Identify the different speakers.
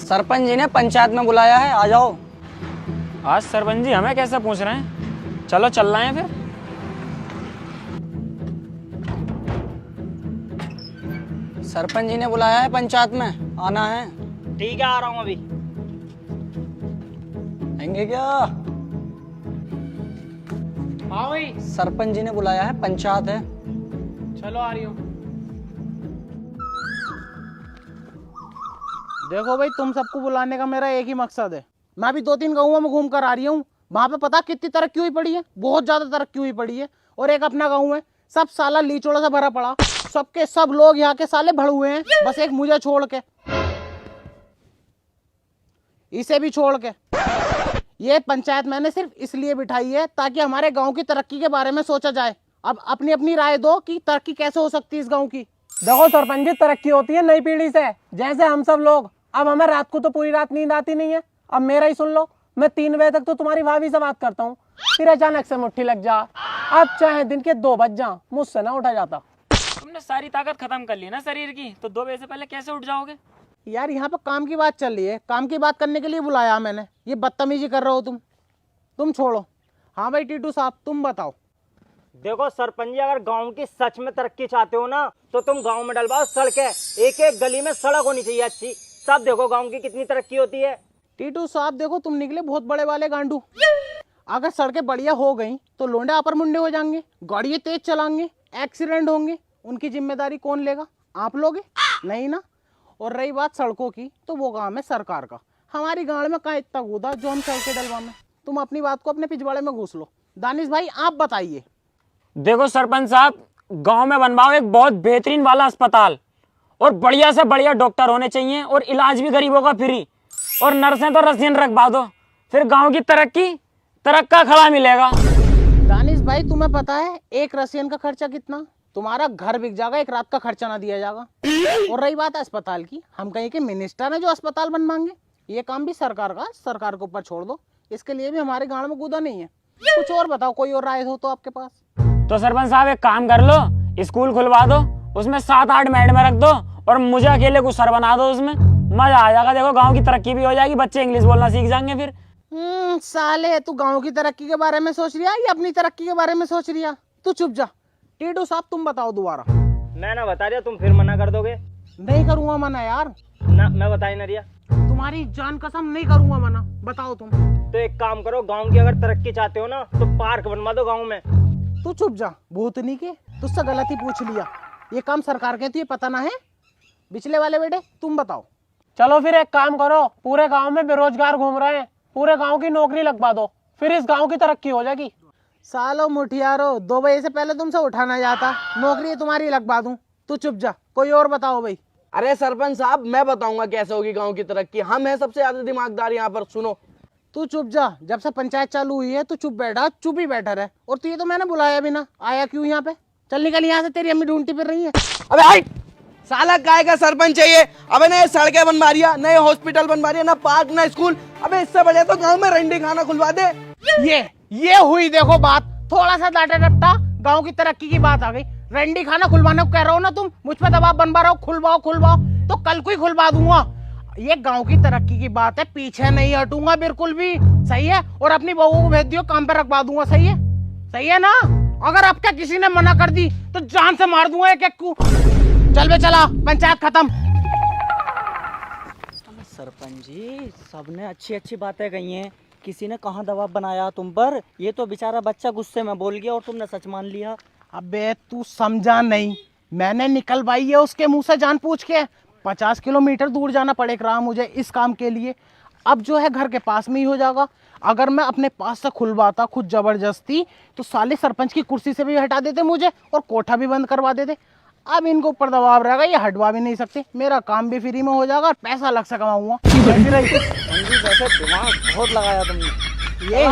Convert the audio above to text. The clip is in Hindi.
Speaker 1: सरपंच जी ने पंचायत में बुलाया है, आ जाओ।
Speaker 2: आज सरपंच जी हमें कैसे पूछ रहे हैं? चलो चल रहे हैं फिर।
Speaker 1: सरपंच जी ने बुलाया है पंचायत में, आना है।
Speaker 3: ठीक है, आ रहा हूँ अभी।
Speaker 1: आएंगे क्या?
Speaker 3: हाँ भाई,
Speaker 1: सरपंच जी ने बुलाया है, पंचायत है।
Speaker 3: चलो आ रही हूँ। देखो भाई, तुम सबको बुलाने का मेरा एक ही मकसद है। मैं अभी 2-3 गाँवों में घूम कर आ रही हूँ। वहां पे पता कितनी तरक्की हुई पड़ी है, बहुत ज्यादा तरक्की हुई पड़ी है। और एक अपना गाँव है, सब साला लीचोड़ा से भरा पड़ा। सबके सब लोग यहाँ के साले भड़ हुए हैं, बस एक मुझे छोड़ के, इसे भी छोड़ के। ये पंचायत मैंने सिर्फ इसलिए बिठाई है ताकि हमारे गांव की तरक्की के बारे में सोचा जाए। अब अपनी अपनी राय दो कि तरक्की कैसे हो सकती है इस गांव की।
Speaker 4: देखो सरपंच जी, तरक्की होती है नई पीढ़ी से, जैसे हम सब लोग। अब हमें रात को तो पूरी रात नींद आती नहीं है। अब मेरा ही सुन लो, मैं 3 बजे तक तो तुम्हारी भाभी से बात करता हूँ, फिर अचानक से मुट्ठी लग जा। अब चाहे दिन के 2 बज जा, मुझसे ना उठा जाता।
Speaker 2: तुमने सारी ताकत खत्म कर ली ना शरीर की, तो 2 बजे से पहले कैसे उठ जाओगे?
Speaker 3: यार यहाँ पे काम की बात चल रही है, काम की बात करने के लिए बुलाया मैंने। ये बदतमीजी कर रहे हो तुम छोड़ो। हाँ भाई टीटू साहब, तुम बताओ।
Speaker 5: देखो सरपंच जी, अगर गांव की सच में तरक्की चाहते हो ना, तो तुम गांव में डलवाओ सड़कें। एक एक गली में सड़क होनी चाहिए अच्छी। सब देखो गांव की कितनी तरक्की होती है।
Speaker 3: टीटू साहब देखो, तुम निकले बहुत बड़े वाले गांडू। अगर सड़कें बढ़िया हो गई तो लोंडे अपर मुंडे हो जाएंगे, गाड़ियाँ तेज चलाएंगे, एक्सीडेंट होंगे। उनकी जिम्मेदारी कौन लेगा? आप लोगे? नहीं ना। और रही बात सड़कों की, तो वो काम है सरकार का। हमारी गांव में कहाँ इतना कूदा जो हम सड़कें डलवा में। तुम अपनी बात को अपने पिछवाड़े में घुस लो। दानिश भाई आप बताइए।
Speaker 2: देखो सरपंच साहब, गांव में बनवाओ एक बहुत बेहतरीन वाला अस्पताल, और बढ़िया से बढ़िया डॉक्टर होने चाहिए, और इलाज भी गरीबों का फ्री, और नर्सें तो रसियन रखवा दो। फिर गांव की तरक्का खड़ा मिलेगा।
Speaker 3: दानिश भाई तुम्हें पता है एक रसियन का खर्चा कितना? तुम्हारा घर बिक जाएगा, एक रात का खर्चा ना दिया जाएगा। और रही बात अस्पताल की, हम कहीं के मिनिस्टर है जो अस्पताल बनवाएंगे? ये काम भी सरकार का, सरकार के ऊपर छोड़ दो। इसके लिए भी हमारे गांव में कूदा नहीं है। कुछ और बताओ, कोई और राय हो तो आपके पास।
Speaker 2: तो सरपंच साहब एक काम कर लो, स्कूल खुलवा दो, उसमें 7-8 मैडम रख दो, और मुझे अकेले को सर बना दो। उसमें मजा आ जाएगा। देखो गांव की तरक्की भी हो जाएगी, बच्चे इंग्लिश बोलना सीख जाएंगे फिर।
Speaker 3: साले तू गांव की तरक्की के बारे में सोच रिया या अपनी तरक्की के बारे में सोच रिया? तू चुप जा। टीटू साहब तुम बताओ दोबारा।
Speaker 5: मैं ना बता रहा, तुम फिर मना कर दोगे?
Speaker 3: नहीं करूंगा मना यार।
Speaker 5: ना मैं बता ही ना रिया।
Speaker 3: तुम्हारी जान कसम नहीं करूंगा मना। बताओ तुम।
Speaker 5: तो एक काम करो, गांव की अगर तरक्की चाहते हो ना, तो पार्क बनवा दो गांव में।
Speaker 3: तू चुप जा भूतनी के, तुझसे गलती पूछ लिया। ये काम सरकार के, तो ये पता ना है? बिचले वाले बेटे तुम बताओ।
Speaker 4: चलो फिर एक काम करो, पूरे गांव में बेरोजगार घूम रहे हैं, पूरे गांव की नौकरी लगवा दो, फिर इस गांव की तरक्की हो जाएगी।
Speaker 3: सालो मुठियारो, 2 बजे से पहले तुमसे उठाना जाता, नौकरी तुम्हारी लगवा दूं। तू चुप जा, कोई और बताओ भाई।
Speaker 6: अरे सरपंच साहब, मैं बताऊंगा कैसे होगी गांव की तरक्की। हम हैं सबसे ज्यादा दिमागदार यहाँ पर। सुनो।
Speaker 3: तू चुप जा, जब से पंचायत चालू हुई है तू चुप ही बैठा रहे। और तू ये तो मैंने बुलाया भी ना, आया क्यों यहाँ पे? चल निकल यहाँ से, तेरी अम्मी ढूंढती फिर रही है।
Speaker 6: अबे हाय, साला काय का सरपंच चाहिए? अबे नए सड़कें बनवा रिया, नए हॉस्पिटल बनवा रिया, ना पार्क ना स्कूल। अबे इससे बढ़िया तो गांव में रंडी खाना खुलवा दे।
Speaker 3: ये हुई देखो बात। थोड़ा सा डाटा डपटा, गांव की तरक्की की बात आ गई। रंडी खाना खुलवाने को कह रहा हो ना तुम, मुझ पे दबाव बनवा रहा हो, खुलवाओ तो कल को ही खुलवा दूंगा। ये गांव की तरक्की की बात है, पीछे नहीं हटूंगा बिल्कुल भी। सही है? और अपनी बहू को भेज दियो, काम पे रखवा दूंगा। सही है ना? अगर अब क्या किसी ने मना कर दी तो जान से मार दूंगा एक को। चल बे चला, पंचायत खत्म।
Speaker 1: सरपंच जी, सबने अच्छी अच्छी बातें कही हैं, किसी ने कहाँ दबाव बनाया तुम पर? ये तो बेचारा बच्चा गुस्से में बोल गया और तुमने सच मान लिया।
Speaker 3: अबे तू समझा नहीं, मैंने निकलवाई है उसके मुंह से जान पूछ के। 50 किलोमीटर दूर जाना पड़ेगा मुझे इस काम के लिए। अब जो है घर के पास में ही हो जाएगा। अगर मैं अपने पास से खुलवाता खुद जबरदस्ती, तो साले सरपंच की कुर्सी से भी हटा देते मुझे, और कोठा भी बंद करवा देते। अब इनको ऊपर दबाव रहेगा, ये हटवा भी नहीं सकते। मेरा काम भी फ्री में हो जाएगा और पैसा अलग से कमाऊंगा।
Speaker 1: दिमाग बहुत लगाया तुमने।
Speaker 3: ये